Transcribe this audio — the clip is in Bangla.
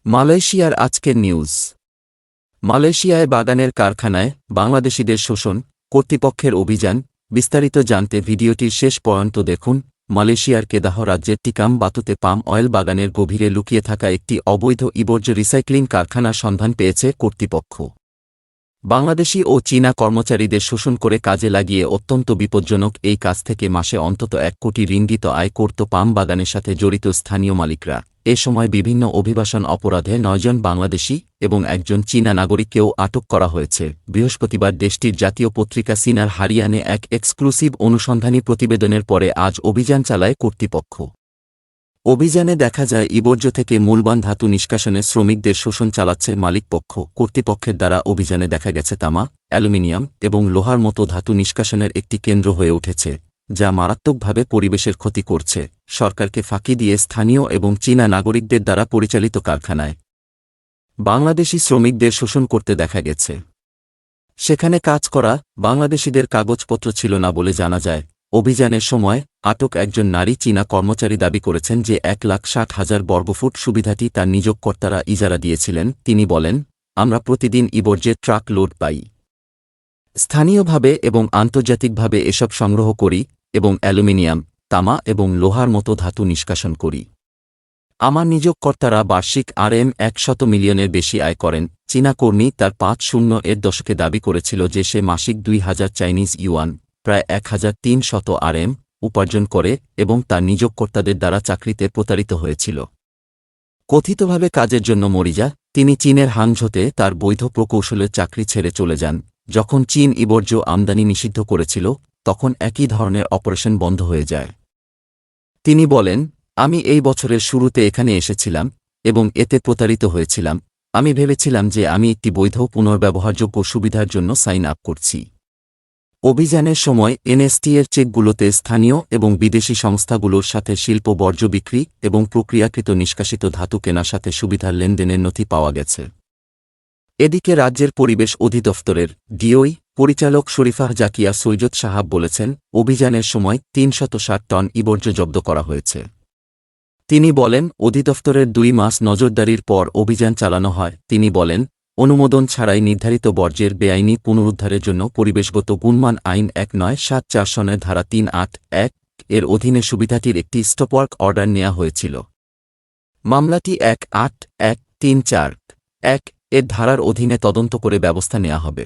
মালয়েশিয়ার আজকের নিউজ। মালয়েশিয়ায় বাগানের কারখানায় বাংলাদেশিদের শোষণ, কর্তৃপক্ষের অভিযান। বিস্তারিত জানতে ভিডিওটির শেষ পর্যন্ত দেখুন। মালয়েশিয়ার কেদাহ রাজ্যের টিকাম বাতুতে পাম অয়েল বাগানের গভীরে লুকিয়ে থাকা একটি অবৈধ ইবর্জ্য রিসাইক্লিং কারখানার সন্ধান পেয়েছে কর্তৃপক্ষ। বাংলাদেশি ও চীনা কর্মচারীদের শোষণ করে কাজে লাগিয়ে অত্যন্ত বিপজ্জনক এই কাজ থেকে মাসে অন্তত ১ কোটি রিঙ্গিত আয় করত পাম বাগানের সাথে জড়িত স্থানীয় মালিকরা। এ সময় বিভিন্ন অভিবাসন অপরাধে ৯ জন বাংলাদেশি এবং একজন চীনা নাগরিককেও আটক করা হয়েছে। বৃহস্পতিবার দেশটির জাতীয় পত্রিকা সিনার হারিয়ানে এক এক্সক্লুসিভ অনুসন্ধানী প্রতিবেদনের পরে আজ অভিযান চালায় কর্তৃপক্ষ। অভিযানে দেখা যায় ইবর্জ্য থেকে মূল্যবান ধাতু নিষ্কাশনে শ্রমিকদের শোষণ চালাচ্ছে মালিকপক্ষ। কর্তৃপক্ষের দ্বারা অভিযানে দেখা গেছে তামা, অ্যালুমিনিয়াম এবং লোহার মতো ধাতু নিষ্কাশনের একটি কেন্দ্র হয়ে উঠেছে, যা মারাত্মকভাবে পরিবেশের ক্ষতি করছে। সরকারকে ফাঁকি দিয়ে স্থানীয় এবং চীনা নাগরিকদের দ্বারা পরিচালিত কারখানায় বাংলাদেশি শ্রমিকদের শোষণ করতে দেখা গেছে। সেখানে কাজ করা বাংলাদেশিদের কাগজপত্র ছিল না বলে জানা যায়। অভিযানের সময় আটক একজন নারী চীনা কর্মচারী দাবি করেছেন যে ১,৬০,০০০ বর্গফুট সুবিধাটি তার নিয়োগকর্তারা ইজারা দিয়েছিলেন। তিনি বলেন, আমরা প্রতিদিন ইবর্জ্যের ট্রাক লোড পাই। স্থানীয়ভাবে এবং আন্তর্জাতিকভাবে এসব সংগ্রহ করি এবং অ্যালুমিনিয়াম, তামা এবং লোহার মতো ধাতু নিষ্কাশন করি। আমার নিয়োগকর্তারা বার্ষিক RM100 মিলিয়নের বেশি আয় করেন। চীনা কর্মী তার ৫০ দশকে দাবি করেছিল যে সে মাসিক ২,০০০ চাইনিজ ইউয়ান, প্রায় ১,৩০০ RM উপার্জন করে এবং তার নিয়োগকর্তাদের দ্বারা চাকরিতে প্রতারিত হয়েছিল। কথিতভাবে কাজের জন্য মরিজা, তিনি চীনের হাংঝোতে তার বৈধ প্রকৌশলের চাকরি ছেড়ে চলে যান। যখন চীন ইবর্জ্য আমদানি নিষিদ্ধ করেছিল, তখন একই ধরনের অপারেশন বন্ধ হয়ে যায়। তিনি বলেন, আমি এই বছরের শুরুতে এখানে এসেছিলাম এবং এতে প্রতারিত হয়েছিলাম। আমি ভেবেছিলাম যে আমি একটি বৈধ পুনর্ব্যবহারযোগ্য সুবিধার জন্য সাইন আপ করছি। অভিযানের সময় NST-এর চেকগুলোতে স্থানীয় এবং বিদেশি সংস্থাগুলোর সাথে শিল্প বর্জ্য বিক্রি এবং প্রক্রিয়াকৃত নিষ্কাশিত ধাতু কেনার সাথে সুবিধার লেনদেনের নথি পাওয়া গেছে। এদিকে রাজ্যের পরিবেশ অধিদপ্তরের DOI পরিচালক শরীফাহ জাকিয়া সৈয়দ সাহাব বলেছেন, অভিযানের সময় ৩৬০ টন ইবর্জ্য জব্দ করা হয়েছে। তিনি বলেন, অধিদপ্তরের ২ মাস নজরদারির পর অভিযান চালানো হয়। তিনি বলেন, অনুমোদন ছাড়াই নির্ধারিত বর্জ্যের বেআইনি পুনরুদ্ধারের জন্য পরিবেশগত গুণমান আইন ১৯৭৪ সনের ধারা ৩৮(১) এর অধীনে সুবিধাটির একটি স্টপওয়ার্ক অর্ডার নেওয়া হয়েছিল। মামলাটি ১৮(১)৩৪(১) এর ধারার অধীনে তদন্ত করে ব্যবস্থা নেওয়া হবে।